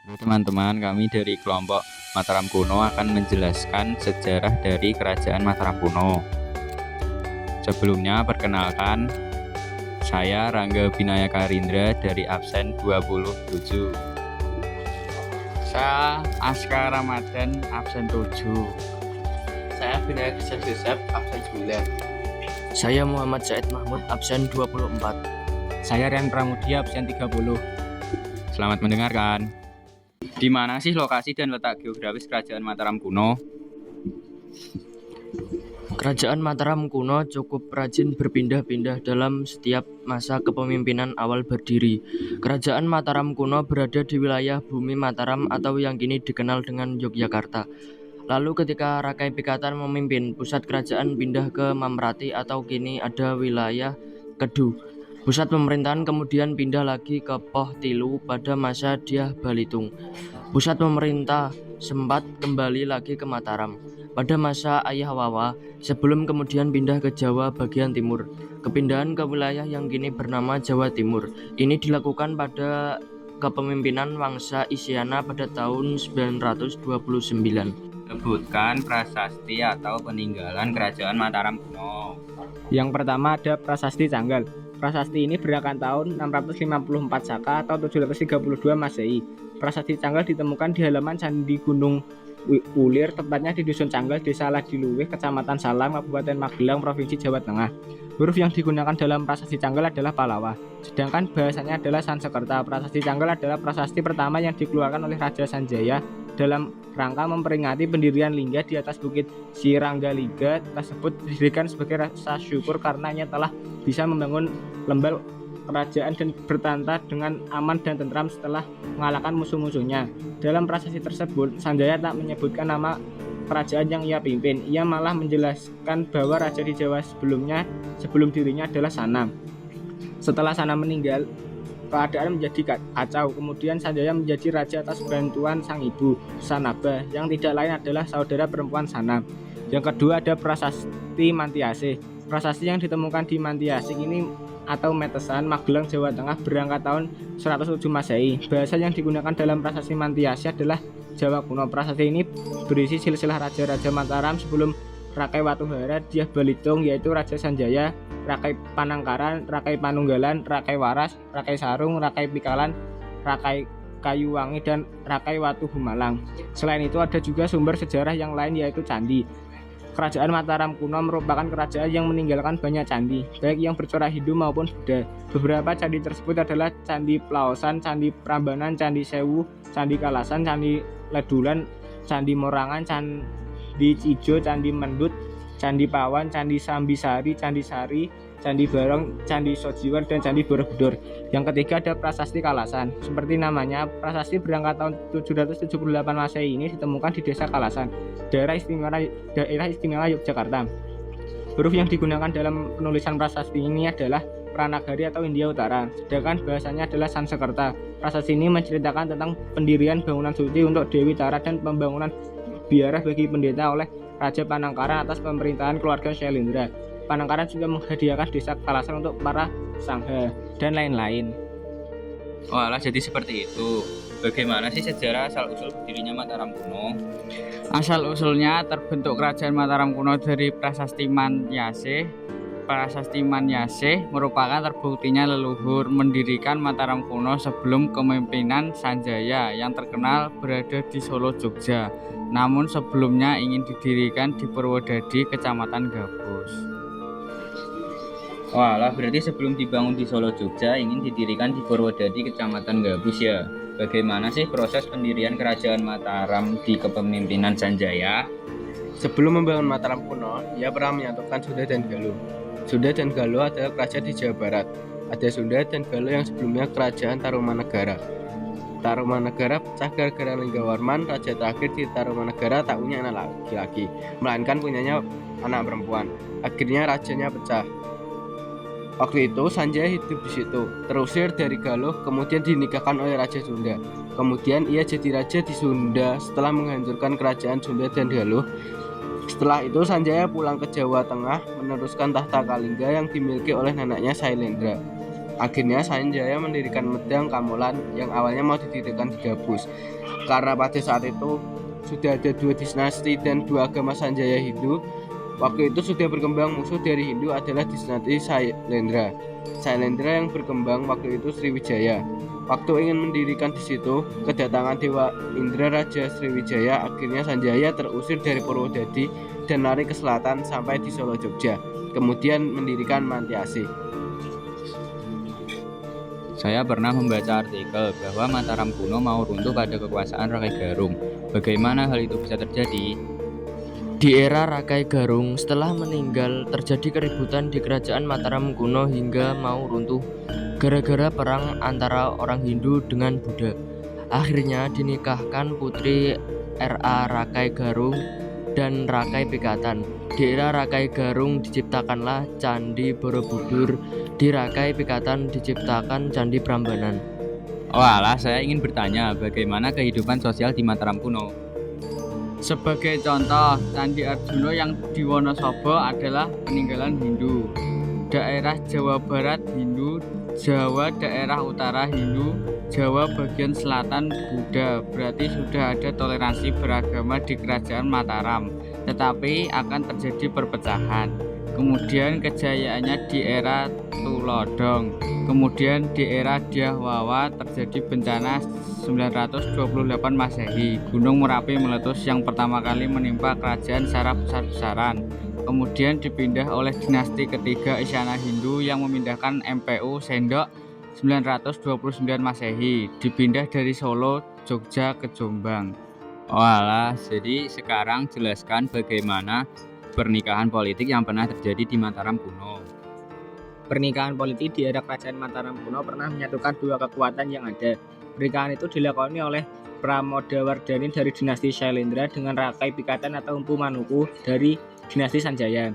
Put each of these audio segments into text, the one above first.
Halo teman-teman, kami dari kelompok Mataram Kuno akan menjelaskan sejarah dari Kerajaan Mataram Kuno. Sebelumnya, perkenalkan, saya Rangga Binayaka Rindra dari absen 27. Saya Aska Ramadan, absen 7. Saya Binaya Krisna Joseph, absen 9. Saya Muhammad Said Mahmud, absen 24. Saya Rian Pramudia, absen 30. Selamat mendengarkan. Di mana sih lokasi dan letak geografis Kerajaan Mataram Kuno? Kerajaan Mataram kuno cukup rajin berpindah-pindah dalam setiap masa kepemimpinan awal berdiri. Kerajaan Mataram kuno berada di wilayah bumi Mataram atau yang kini dikenal dengan Yogyakarta. Lalu ketika Rakai Pikatan memimpin, pusat kerajaan pindah ke Mamrati atau kini ada wilayah Kedu. Pusat pemerintahan kemudian pindah lagi ke Poh Tilu pada masa Dyah Balitung. Pusat pemerintah sempat kembali lagi ke Mataram pada masa Ayah Wawa, sebelum kemudian pindah ke Jawa bagian timur. Kepindahan ke wilayah yang kini bernama Jawa Timur ini dilakukan pada kepemimpinan Wangsa Isyana pada tahun 929. Sebutkan prasasti atau peninggalan Kerajaan Mataram Kuno. Yang pertama ada Prasasti Canggal. Prasasti ini berdasarkan tahun 654 Saka atau 732 Masehi. Prasasti Canggal ditemukan di halaman Candi Gunung Ulir, tepatnya di Dusun Canggal, Desa Ladiluwih, Kecamatan Salam, Kabupaten Magelang, Provinsi Jawa Tengah. Huruf yang digunakan dalam Prasasti Canggal adalah Palawa, sedangkan bahasanya adalah Sansekerta. Prasasti Canggal adalah prasasti pertama yang dikeluarkan oleh Raja Sanjaya dalam rangka memperingati pendirian lingga di atas Bukit Sirangga. Tersebut didirikan sebagai rasa syukur karenanya telah bisa membangun lembah kerajaan dan bertata dengan aman dan tentram setelah mengalahkan musuh-musuhnya. Dalam prasasti tersebut, Sanjaya tak menyebutkan nama kerajaan yang ia pimpin. Ia malah menjelaskan bahwa raja di Jawa sebelum dirinya adalah Sanam. Setelah Sanam meninggal, keadaan menjadi kacau. Kemudian Sanjaya menjadi raja atas bantuan sang ibu, Sanaba, yang tidak lain adalah saudara perempuan Sanam. Yang kedua ada Prasasti Mantiasih. Prasasti yang ditemukan di Mantiasih ini atau Metesan, Magelang, Jawa Tengah berangkat tahun 107 Masehi. Bahasa yang digunakan dalam Prasasti Mantiasih adalah Jawa kuno. Prasasti ini berisi silsilah raja-raja Mataram sebelum Rakai Watuhara, Dyah Balitung, yaitu Raja Sanjaya, Rakai Panangkaran, Rakai Panunggalan, Rakai Waras, Rakai Sarung, Rakai Pikalan, Rakai Kayuwangi, dan Rakai Watuhumalang. Selain itu ada juga sumber sejarah yang lain yaitu candi. Kerajaan Mataram kuno merupakan kerajaan yang meninggalkan banyak candi, baik yang bercorak Hindu maupun Buddha. Beberapa candi tersebut adalah Candi Plaosan, Candi Prambanan, Candi Sewu, Candi Kalasan, Candi Ledulan, Candi Morangan, Candi Cijo, Candi Mendut, Candi Pawan, Candi Sambisari, Candi Sari, Candi Barong, Candi Sojiwan, dan Candi Borobudur. Yang ketiga ada Prasasti Kalasan. Seperti namanya, prasasti berangkat tahun 778 Masehi ini ditemukan di Desa Kalasan, daerah istimewa Yogyakarta. Huruf yang digunakan dalam penulisan prasasti ini adalah Pranagari atau India Utara, sedangkan bahasanya adalah Sansekerta. Prasasti ini menceritakan tentang pendirian bangunan suci untuk Dewi Tara dan pembangunan biara bagi pendeta oleh Raja Panangkaran atas pemerintahan keluarga Syailendra. Panangkaran juga menghadiahkan desa Kalasan untuk para sangha dan lain-lain. Walah, jadi seperti itu. Bagaimana sih sejarah asal-usul berdirinya Mataram Kuno? Asal-usulnya terbentuk Kerajaan Mataram kuno dari Prasasti Mantiasih. Prasasti Mantiasih merupakan terbuktinya leluhur mendirikan Mataram kuno sebelum kepemimpinan Sanjaya yang terkenal berada di Solo, Jogja. Namun sebelumnya ingin didirikan di Purwodadi, Kecamatan Gabus. Walah, berarti sebelum dibangun di Solo, Jogja, ingin didirikan di Purwodadi, Kecamatan Gabus ya. Bagaimana sih proses pendirian Kerajaan Mataram di kepemimpinan Sanjaya? Sebelum membangun Mataram kuno, ia pernah menyatukan Sunda dan Galuh. Sunda dan Galuh adalah kerajaan di Jawa Barat. Ada Sunda dan Galuh yang sebelumnya kerajaan Tarumanegara. Tarumanegara pecah gara-gara Linggawarman, raja terakhir di Tarumanegara tak punya anak laki-laki, melainkan punyanya anak perempuan. Akhirnya rajanya pecah. Waktu itu Sanjaya hidup di situ, terusir dari Galuh, kemudian dinikahkan oleh Raja Sunda. Kemudian ia jadi raja di Sunda setelah menghancurkan kerajaan Sunda dan Galuh. Setelah itu Sanjaya pulang ke Jawa Tengah meneruskan tahta Kalingga yang dimiliki oleh neneknya Syailendra. Akhirnya Sanjaya mendirikan Medang Kamolan yang awalnya mau didirikan di Gabus. Karena pada saat itu sudah ada 2 dinasti dan 2 agama Sanjaya Hindu. Waktu itu sudah berkembang musuh dari Hindu adalah dinasti Sailendra. Sailendra yang berkembang waktu itu Sriwijaya. Waktu ingin mendirikan di situ, kedatangan Dewa Indra Raja Sriwijaya, akhirnya Sanjaya terusir dari Purwodadi dan lari ke selatan sampai di Solo Jogja. Kemudian mendirikan Mantiasi. Saya pernah membaca artikel bahwa Mataram kuno mau runtuh pada kekuasaan Rakai Garung. Bagaimana hal itu bisa terjadi? Di era Rakai Garung, setelah meninggal, terjadi keributan di kerajaan Mataram kuno hingga mau runtuh gara-gara perang antara orang Hindu dengan Buddha. Akhirnya dinikahkan putri R.A. Rakai Garung dan Rakai Pikatan. Di era Rakai Garung diciptakanlah Candi Borobudur, di Rakai Pikatan diciptakan Candi Prambanan. Walah, saya ingin bertanya bagaimana kehidupan sosial di Mataram kuno. Sebagai contoh, Candi Arjuna yang di Wonosobo adalah peninggalan Hindu. Daerah Jawa Barat Hindu, Jawa daerah utara Hindu, Jawa bagian selatan Buddha. Berarti sudah ada toleransi beragama di kerajaan Mataram, tetapi akan terjadi perpecahan. Kemudian kejayaannya di era Tulodong. Kemudian di era Dyahwawa terjadi bencana 928 Masehi. Gunung Merapi meletus yang pertama kali menimpa kerajaan secara besar-besaran. Kemudian dipindah oleh dinasti ketiga Isyana Hindu yang memindahkan MPU Sendok 929 Masehi. Dipindah dari Solo, Jogja ke Jombang. Walah, jadi sekarang jelaskan bagaimana pernikahan politik yang pernah terjadi di Mataram kuno. Pernikahan politik di era kerajaan Mataram kuno pernah menyatukan 2 kekuatan yang ada. Pernikahan itu dilakoni oleh Pramodawardhani dari dinasti Shailendra dengan Rakai Pikatan atau Empu Manuku dari dinasti Sanjaya.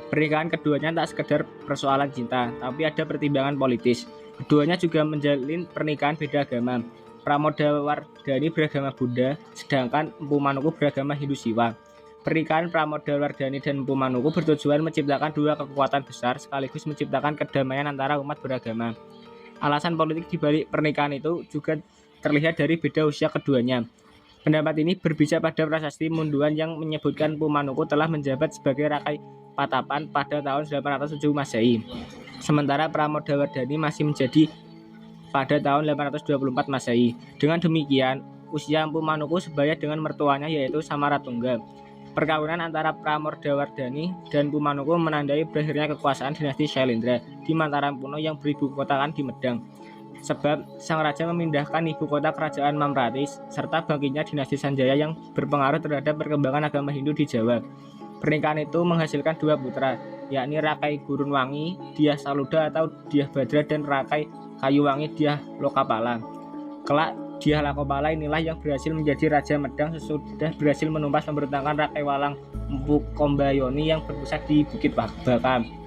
Pernikahan keduanya tak sekedar persoalan cinta, tapi ada pertimbangan politis. Keduanya juga menjalin pernikahan beda agama. Pramodawardhani beragama Buddha, sedangkan Empu Manuku beragama Hindu Siwa. Pernikahan Pramodawardhani dan Empu Manuku bertujuan menciptakan 2 kekuatan besar sekaligus menciptakan kedamaian antara umat beragama. Alasan politik di balik pernikahan itu juga terlihat dari beda usia keduanya. Pendapat ini berbicara pada prasasti Munduan yang menyebutkan Empu Manuku telah menjabat sebagai Rakai Patapan pada tahun 807 Masehi. Sementara Pramodawardhani masih menjadi pada tahun 824 Masehi. Dengan demikian, usia Empu Manuku sebaya dengan mertuanya yaitu Samaratungga. Perkawinan antara Pramodawardhani dan Empu Manuku menandai berakhirnya kekuasaan dinasti Shailendra di Mataram kuno yang beribu kotakan di Medang. Sebab sang raja memindahkan ibu kota kerajaan Mamratis serta bangkitnya dinasti Sanjaya yang berpengaruh terhadap perkembangan agama Hindu di Jawa. Pernikahan itu menghasilkan 2 putra, yakni Rakai Gurunwangi, Dyah Saluda atau Dyah Badra dan Rakai Kayuwangi Dyah Lokapala. Kelak Dyah Lokapala inilah yang berhasil menjadi Raja Medang sesudah berhasil menumpas pemberontakan Rakai Walang Empu Kombayoni yang berpusat di Bukit Bakam.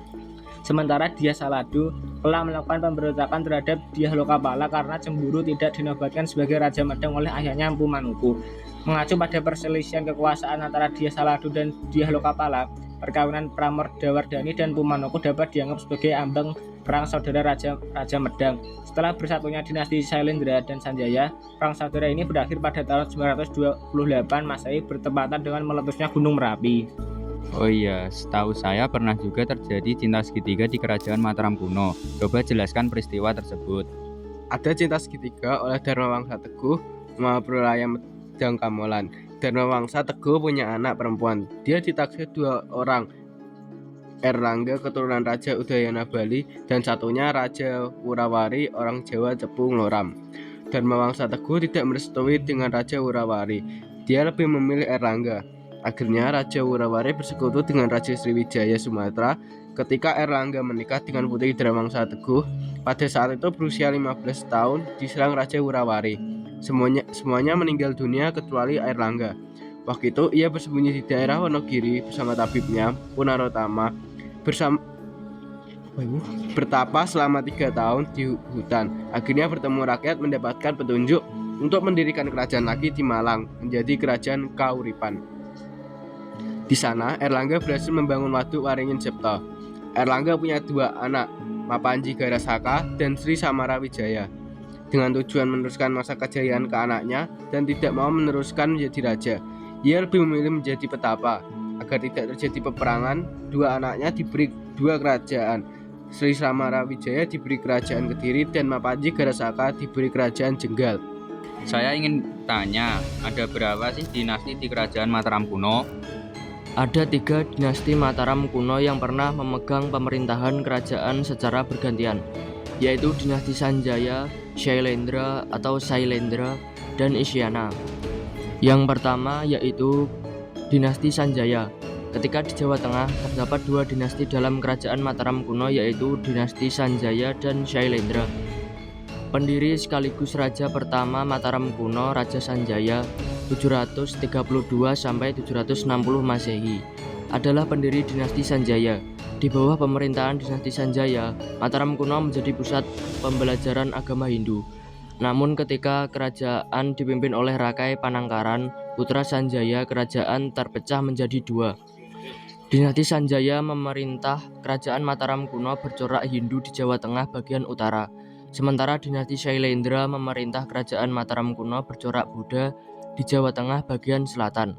Sementara Dyah Saladu telah melakukan pemberontakan terhadap Dyah Lokapala karena cemburu tidak dinobatkan sebagai Raja Medang oleh ayahnya Empu Manuku. Mengacu pada perselisihan kekuasaan antara Dyah Saladu dan Dyah Lokapala, perkawinan Pramodawardhani dan Empu Manuku dapat dianggap sebagai ambang perang saudara Raja Medang. Setelah bersatunya dinasti Shailendra dan Sanjaya, perang saudara ini berakhir pada tahun 928 Masehi bertepatan dengan meletusnya Gunung Merapi. Oh iya, setahu saya pernah juga terjadi cinta segitiga di kerajaan Mataram kuno. Coba jelaskan peristiwa tersebut. Ada cinta segitiga oleh Dharmawangsa Teguh Mahapralaya Medang Kamolan. Dharmawangsa Teguh punya anak perempuan. Dia ditaksir 2 orang, Erlangga keturunan Raja Udayana Bali dan satunya Raja Wurawari orang Jawa Cepu Ngloram. Dharmawangsa Teguh tidak merestui dengan Raja Wurawari. Dia lebih memilih Erlangga. Akhirnya Raja Wurawari bersekutu dengan Raja Sriwijaya Sumatera ketika Erlangga menikah dengan putri Dharmawangsa Teguh. Pada saat itu berusia 15 tahun diserang Raja Wurawari. Semuanya meninggal dunia kecuali Erlangga. Waktu itu ia bersembunyi di daerah Wonogiri bersama tabibnya Punarotama bertapa selama 3 tahun di hutan. Akhirnya bertemu rakyat mendapatkan petunjuk untuk mendirikan kerajaan lagi di Malang menjadi Kerajaan Kauripan. Di sana Erlangga berhasil membangun Waduk Waringin Septa. Erlangga punya 2 anak, Mapanji Garasaka, dan Sri Samarawijaya dengan tujuan meneruskan masa kejayaan ke anaknya dan tidak mau meneruskan menjadi raja. Ia lebih memilih menjadi petapa. Agar tidak terjadi peperangan, dua anaknya diberi dua kerajaan. Sri Samarawijaya diberi kerajaan Kediri dan Mapanji Garasaka diberi kerajaan Jenggal. Saya ingin tanya, ada berapa sih dinasti di kerajaan Mataram kuno? Ada 3 dinasti Mataram kuno yang pernah memegang pemerintahan kerajaan secara bergantian, yaitu dinasti Sanjaya, Shailendra atau Sailendra, dan Isyana. Yang pertama yaitu dinasti Sanjaya. Ketika di Jawa Tengah terdapat 2 dinasti dalam kerajaan Mataram kuno, yaitu dinasti Sanjaya dan Shailendra. Pendiri sekaligus raja pertama Mataram kuno, Raja Sanjaya 732 sampai 760 Masehi, adalah pendiri dinasti Sanjaya. Di bawah pemerintahan dinasti Sanjaya, Mataram kuno menjadi pusat pembelajaran agama Hindu. Namun ketika kerajaan dipimpin oleh Rakai Panangkaran, putra Sanjaya, kerajaan terpecah menjadi 2. Dinasti Sanjaya memerintah kerajaan Mataram kuno bercorak Hindu di Jawa Tengah bagian utara. Sementara dinasti Shailendra memerintah kerajaan Mataram kuno bercorak Buddha di Jawa Tengah bagian selatan.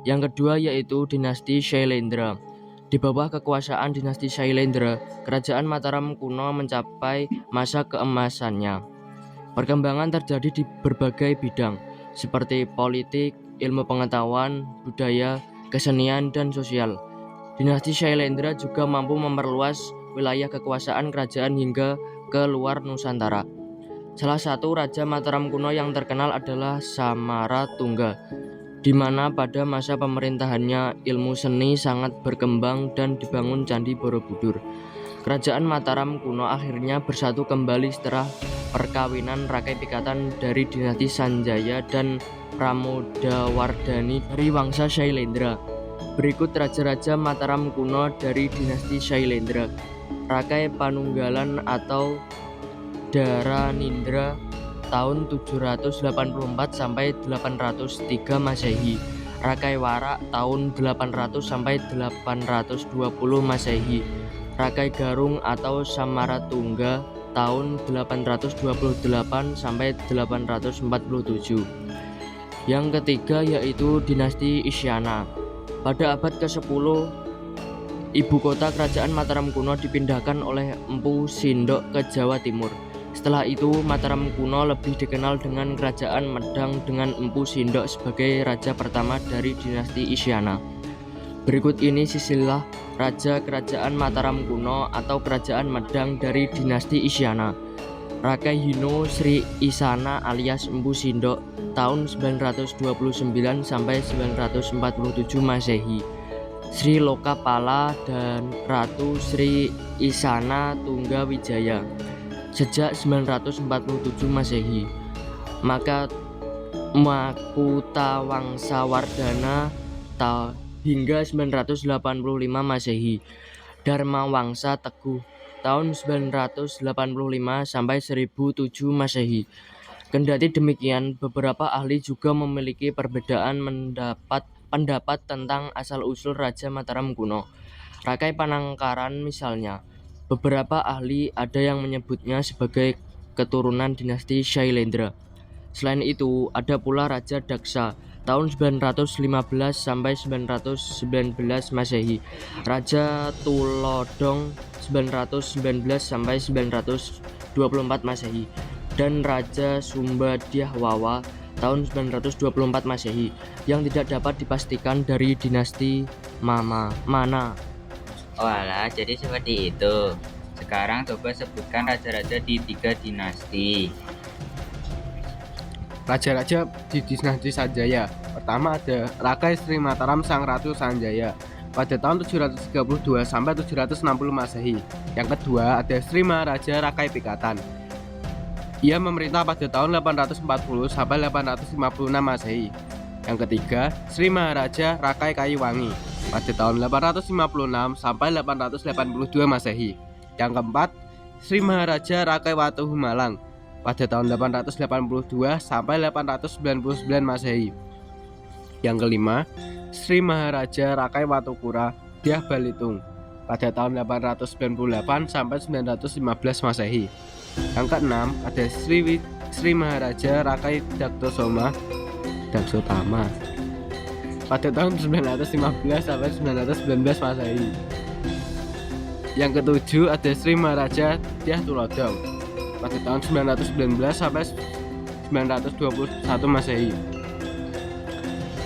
Yang kedua yaitu dinasti Shailendra. Di bawah kekuasaan dinasti Shailendra, kerajaan Mataram kuno mencapai masa keemasannya. Perkembangan terjadi di berbagai bidang, seperti politik, ilmu pengetahuan, budaya, kesenian, dan sosial. Dinasti Shailendra juga mampu memperluas wilayah kekuasaan kerajaan hingga ke luar Nusantara. Salah satu raja Mataram kuno yang terkenal adalah Samaratungga, di mana pada masa pemerintahannya ilmu seni sangat berkembang dan dibangun Candi Borobudur. Kerajaan Mataram kuno akhirnya bersatu kembali setelah perkawinan Rakai Pikatan dari dinasti Sanjaya dan Pramodawardhani dari wangsa Shailendra. Berikut raja-raja Mataram kuno dari dinasti Shailendra. Rakai Panunggalan atau Dharanindra tahun 784 sampai 803 Masehi. Rakai Warak tahun 800 sampai 820 Masehi. Rakai Garung atau Samaratungga tahun 828 sampai 847. Yang ketiga yaitu dinasti Isyana. Pada abad ke-10, ibu kota kerajaan Mataram kuno dipindahkan oleh Empu Sindok ke Jawa Timur. Setelah itu, Mataram kuno lebih dikenal dengan Kerajaan Medang dengan Empu Sindok sebagai raja pertama dari dinasti Isyana. Berikut ini silsilah raja kerajaan Mataram kuno atau Kerajaan Medang dari dinasti Isyana. Rakai Hino Sri Isana alias Empu Sindok tahun 929 sampai 947 Masehi. Sri Lokapala dan Ratu Sri Isana Tunggawijaya sejak 947 Masehi. Maka Makutawangsawardhana hingga 985 Masehi. Dharma Wangsa Teguh tahun 985 sampai 1007 Masehi. Kendati demikian, beberapa ahli juga memiliki perbedaan pendapat tentang asal-usul Raja Mataram kuno. Rakai Panangkaran misalnya, beberapa ahli ada yang menyebutnya sebagai keturunan dinasti Shailendra. Selain itu, ada pula Raja Daksa tahun 915 sampai 919 Masehi, Raja Tulodong 919 sampai 924 Masehi, dan Raja Sumbadhyahwawa tahun 924 Masehi yang tidak dapat dipastikan dari dinasti mana. Walah, jadi seperti itu. Sekarang coba sebutkan raja-raja di 3 dinasti. Raja-raja di dinasti Sanjaya. Pertama ada Rakai Sri Mataram Sang Ratu Sanjaya pada tahun 732 sampai 760 Masehi. Yang kedua ada Sri Maharaja Rakai Pikatan. Ia memerintah pada tahun 840 sampai 856 Masehi. Yang ketiga, Sri Maharaja Rakai Kayuwangi pada tahun 856 sampai 882 Masehi. Yang keempat, Sri Maharaja Rakai Watuhumalang pada tahun 882 sampai 899 Masehi. Yang kelima, Sri Maharaja Rakai Watukura Dyah Balitung pada tahun 898 sampai 915 Masehi. Yang keenam ada Sri Maharaja Rakai Daksotama pada tahun 915 sampai 919 Masehi. Yang ketujuh ada Sri Maharaja Tyah Tulodong pada tahun 919 sampai 921 Masehi.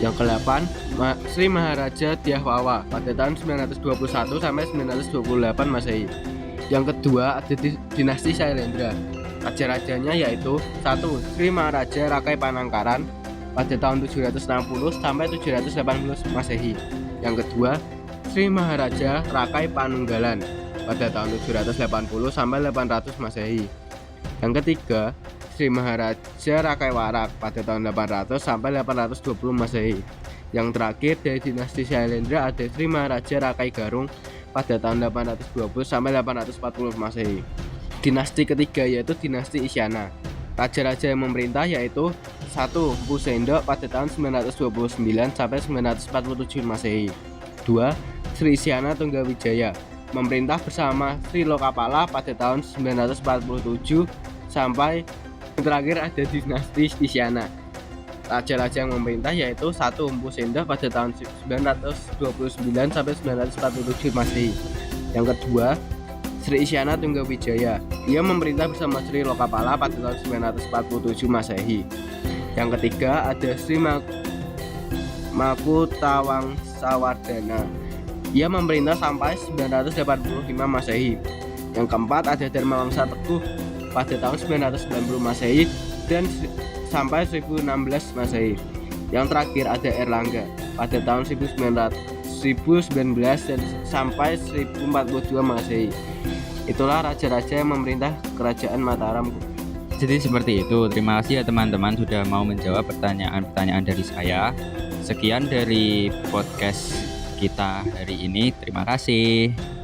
Yang ke-8 Sri Maharaja Tyah Wawa pada tahun 921 sampai 928 Masehi. Yang kedua ada dinasti Sailendra. Raja-rajanya yaitu 1. Sri Maharaja Rakai Panangkaran pada tahun 760 sampai 780 Masehi. Yang kedua Sri Maharaja Rakai Panunggalan pada tahun 780 sampai 800 Masehi. Yang ketiga Sri Maharaja Rakai Warak pada tahun 800 sampai 820 Masehi. Yang terakhir dari dinasti Sailendra ada Sri Maharaja Rakai Garung pada tahun 820 sampai 840 Masehi. Dinasti ketiga yaitu dinasti Isyana. Raja-raja yang memerintah yaitu 1. Mpu Sendok pada tahun 929 sampai 947 Masehi. 2. Sri Isyana Tunggawijaya memerintah bersama Sri Lokapala pada tahun 947 sampai terakhir ada dinasti Isyana. Raja-raja yang memerintah yaitu 1. Mpu Sendok pada tahun 929 sampai 947 Masehi. Yang kedua Sri Isyana Tunggawijaya. Ia memerintah bersama Sri Lokapala pada tahun 947 Masehi. Yang ketiga ada Sri Makutawangsawardhana. Ia memerintah sampai 985 Masehi. Yang keempat ada Dharmawangsa Teguh pada tahun 990 Masehi dan sampai 1016 Masehi. Yang terakhir ada Erlangga pada tahun 1019 dan sampai 1042 Masehi. Itulah raja-raja yang memerintah kerajaan Mataram. Jadi seperti itu. Terima kasih ya teman-teman sudah mau menjawab pertanyaan-pertanyaan dari saya. Sekian dari podcast kita hari ini. Terima kasih.